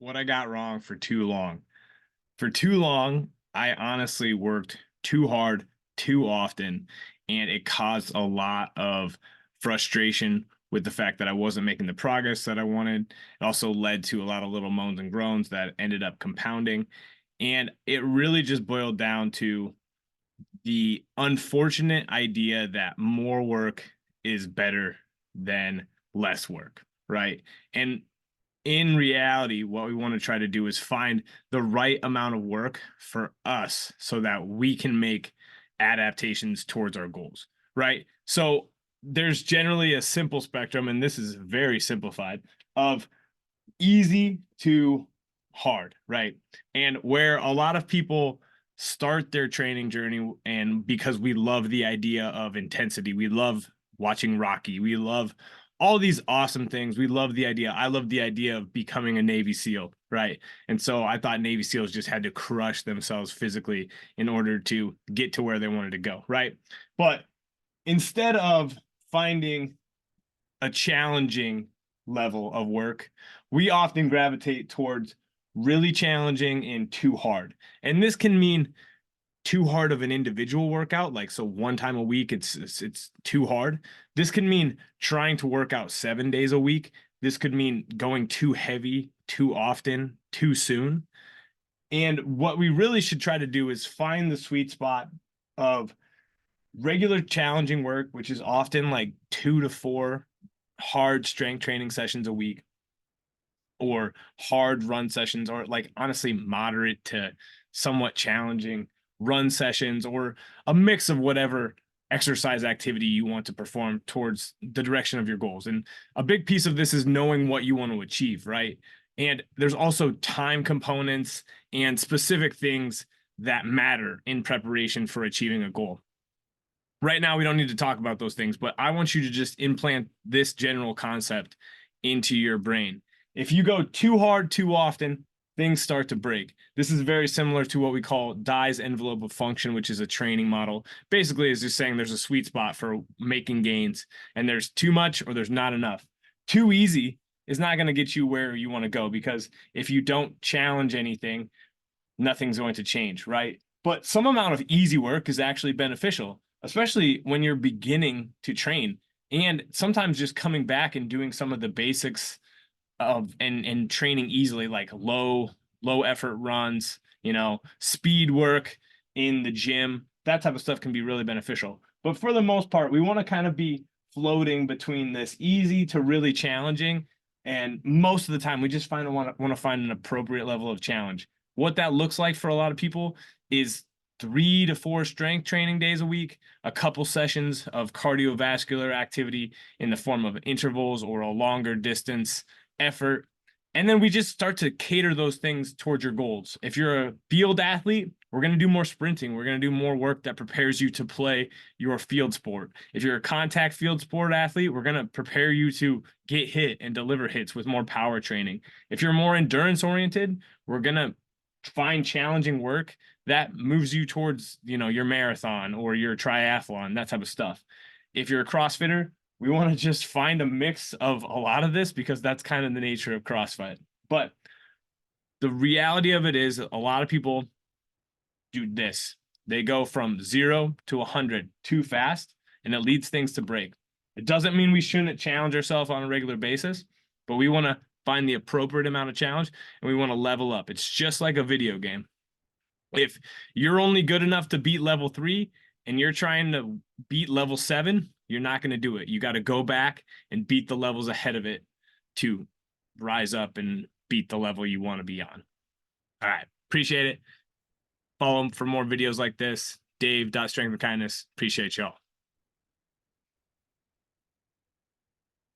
What I got wrong for too long. For too long, I honestly worked too hard, too often, and it caused a lot of frustration with the fact that I wasn't making the progress that I wanted. It also led to a lot of little moans and groans that ended up compounding. And it really just boiled down to the unfortunate idea that more work is better than less work, right? And in reality, what we want to try to do is find the right amount of work for us so that we can make adaptations towards our goals, right? So there's generally a simple spectrum, and this is very simplified, of easy to hard, right? And where a lot of people start their training journey, and because we love the idea of intensity, we love watching Rocky, we love all these awesome things. We love the idea. I love the idea of becoming a Navy SEAL, right? And so I thought Navy SEALs just had to crush themselves physically in order to get to where they wanted to go, right? But instead of finding a challenging level of work, we often gravitate towards really challenging and too hard. And this can mean too hard of an individual workout, like so one time a week it's too hard. This can mean trying to work out 7 days a week. This could mean going too heavy, too often, too soon. And what we really should try to do is find the sweet spot of regular challenging work, which is often like 2 to 4 hard strength training sessions a week, or hard run sessions, or like honestly moderate to somewhat challenging run sessions, or a mix of whatever exercise activity you want to perform towards the direction of your goals. And a big piece of this is knowing what you want to achieve, right? And there's also time components and specific things that matter in preparation for achieving a goal. Right now, we don't need to talk about those things, but I want you to just implant this general concept into your brain. If you go too hard too often, things start to break. This is very similar to what we call Dye's envelope of function, which is a training model. Basically, it's just saying there's a sweet spot for making gains, and there's too much or there's not enough. Too easy is not going to get you where you want to go, because if you don't challenge anything, nothing's going to change, right? But some amount of easy work is actually beneficial, especially when you're beginning to train. And sometimes just coming back and doing some of the basics of and training easily, like low effort runs, speed work in the gym, that type of stuff can be really beneficial. But for the most part, we want to kind of be floating between this easy to really challenging. And most of the time, we just want to find an appropriate level of challenge. What that looks like for a lot of people is 3 to 4 strength training days a week, a couple sessions of cardiovascular activity in the form of intervals or a longer distance effort. And then we just start to cater those things towards your goals. If you're a field athlete, we're going to do more sprinting. We're going to do more work that prepares you to play your field sport. If you're a contact field sport athlete, we're going to prepare you to get hit and deliver hits with more power training. If you're more endurance oriented, we're going to find challenging work that moves you towards, your marathon or your triathlon, that type of stuff. If you're a CrossFitter, we want to just find a mix of a lot of this, because that's kind of the nature of CrossFit. But the reality of it is a lot of people do this. They go from 0 to 100 too fast, and it leads things to break. It doesn't mean we shouldn't challenge ourselves on a regular basis, but we want to find the appropriate amount of challenge, and we want to level up. It's just like a video game. If you're only good enough to beat level 3 and you're trying to beat level 7, you're not going to do it. You got to go back and beat the levels ahead of it to rise up and beat the level you want to be on. All right. Appreciate it. Follow them for more videos like this. Dave.strengthwithkindness. Appreciate y'all.